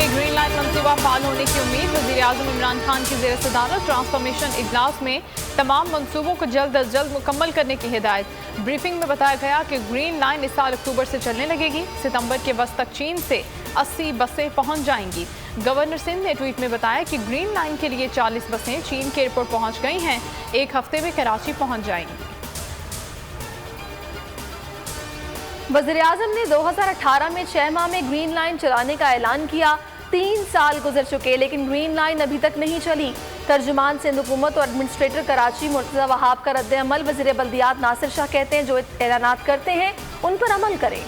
में green line मंसूबा फाल होने की उम्मीद। वज़ीर-ए-आज़म इमरान खान की ज़ेर सदारत ट्रांसफॉर्मेशन इजलास में तमाम मंसूबों को जल्द अज जल्द मुकम्मल करने की हिदायत। ब्रीफिंग में बताया गया कि ग्रीन लाइन इस साल अक्टूबर से चलने लगेगी। सितंबर के वस्त तक चीन से 80 बसें पहुंच जाएंगी। गवर्नर सिंध ने ट्वीट में बताया कि ग्रीन लाइन के लिए 40 बसें चीन के एयरपोर्ट पहुंच गई हैं, एक हफ्ते में कराची पहुंच जाएंगी। वज़ीर-ए-आज़म ने 2018 में 6 माह में ग्रीन लाइन चलाने का ऐलान किया। 3 साल गुजर चुके लेकिन ग्रीन लाइन अभी तक नहीं चली। तर्जुमान सिंध हुकूमत और एडमिनिस्ट्रेटर कराची मुर्तज़ा वहाब का रद्द अमल। वज़ीर बल्दियात नासिर शाह कहते हैं जो ऐलानात करते हैं उन पर अमल करें।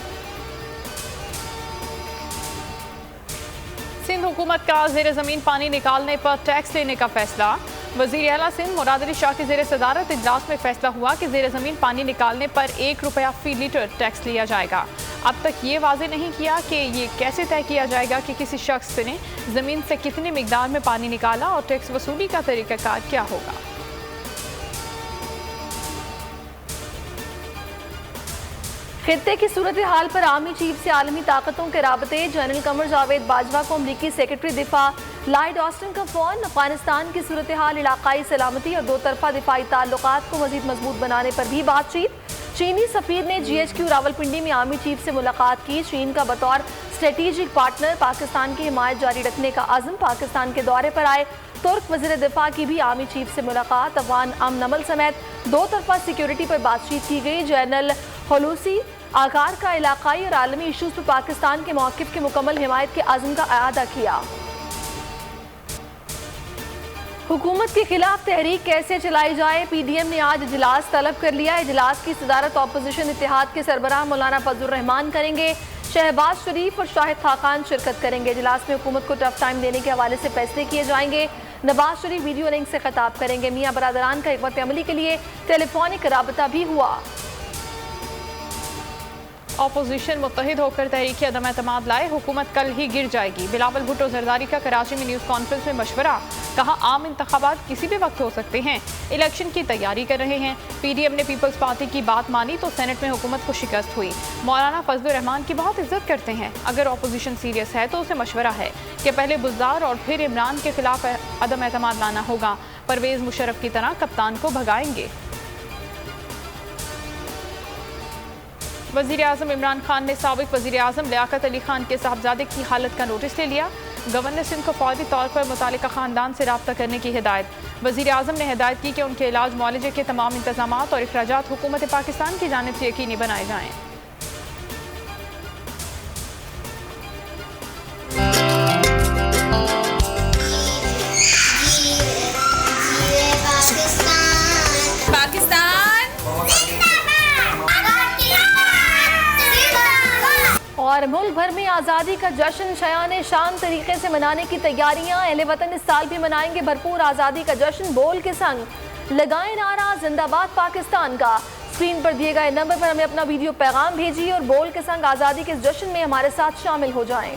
सिंध हुकूमत का ज़ेर ज़मीन पानी निकालने पर टैक्स लेने का फैसला। वज़ीर आला सिंध मुराद अली शाह की ज़ेर सदारत इजलास में फैसला हुआ कि ज़ेर ज़मीन पानी निकालने पर 1 रुपया फी लीटर टैक्स लिया जाएगा। अब तक ये वाज़े नहीं किया कि ये कैसे तय किया जाएगा कि किसी शख्स ने ज़मीन से कितनी मिकदार में पानी निकाला और टैक्स वसूली का तरीक़ाकार क्या होगा। खित्ते की सूरत हाल पर आर्मी चीफ से आलमी ताकतों के राबते। जनरल कमर जावेद बाजवा को अमरीकी सेक्रेटरी दिफा लॉयड ऑस्टिन का फोन। अफगानिस्तान की सूरत हाल, इलाकाई सलामती और दो तरफा दिफाई ताल्लुकात को मजीद मजबूत बनाने पर भी बातचीत। चीनी सफीर ने GHQ रावलपिंडी में आर्मी चीफ से मुलाकात की। चीन का बतौर स्ट्रेटेजिक पार्टनर पाकिस्तान की हिमायत जारी रखने का आज़म। पाकिस्तान के दौरे पर आए तुर्क वज़ीर दिफा की भी आर्मी चीफ से मुलाकात। अफगान अमन अमल समेत दो तरफा सिक्योरिटी पर बातचीत की गई। जनरल हलूसी आकार का इलाकाई और आलमी इशूज़ पर पाकिस्तान के मौक़िफ़ की मुकम्मल हिमायत के आज़म का अयादा किया। हुकूमत के खिलाफ तहरीक कैसे चलाई जाए, PDM ने आज इजलास तलब कर लिया। इजलास की सदारत अपोजिशन इत्तेहाद के सरबराह मौलाना फजलुर रहमान करेंगे। शहबाज शरीफ और शाहिद खाकान शिरकत करेंगे। इजलास में हुकूमत को टफ टाइम देने के हवाले से फैसले किए जाएंगे। नवाज शरीफ वीडियो लिंक से खिताब करेंगे। मियाँ बरादरान का हिकमत अमली के लिए टेलीफोनिक राबता भी हुआ। अपोजिशन मुत्तहिद होकर तहरीक अदम एतमाद लाए, हुकूमत कल ही गिर जाएगी। बिलावल भुट्टो जरदारी का कराची में न्यूज़ कॉन्फ्रेंस में मशवरा। कहा आम इंतखाबात किसी भी वक्त हो सकते हैं, इलेक्शन की तैयारी कर रहे हैं। PDM ने पीपल्स पार्टी की बात मानी तो सेनेट में हुकूमत को शिकस्त हुई। मौलाना फजलुर रहमान की बहुत इज्जत करते हैं। अगर अपोजिशन सीरियस है तो उसे मशवरा है कि पहले बुज़दार और फिर इमरान के खिलाफ अदम एतमाद लाना होगा। परवेज़ मुशर्रफ की तरह कप्तान को भगाएंगे। वज़ीर-ए-आज़म इमरान खान ने साबिक़ वज़ीर-ए-आज़म लियाकत अली खान के साहबजादे की हालत का नोटिस ले लिया। गवर्नर सिंध को फौरी तौर पर मुतालिका ख़ानदान से रब्ता करने की हिदायत। वज़ीर-ए-आज़म ने हिदायत की कि उनके इलाज मुआलजे के तमाम इंतज़ामात और अखराजात हुकूमत पाकिस्तान की जानिब से यकीनी बनाए जाएँ। और मुल्क भर में आज़ादी का जश्न शयान शान तरीके से मनाने की तैयारियां। अहले वतन इस साल भी मनाएंगे भरपूर आज़ादी का जश्न। बोल के संग लगाए नारा जिंदाबाद पाकिस्तान का। स्क्रीन पर दिए गए नंबर पर हमें अपना वीडियो पैगाम भेजिए और बोल के संग आज़ादी के इस जश्न में हमारे साथ शामिल हो जाएं।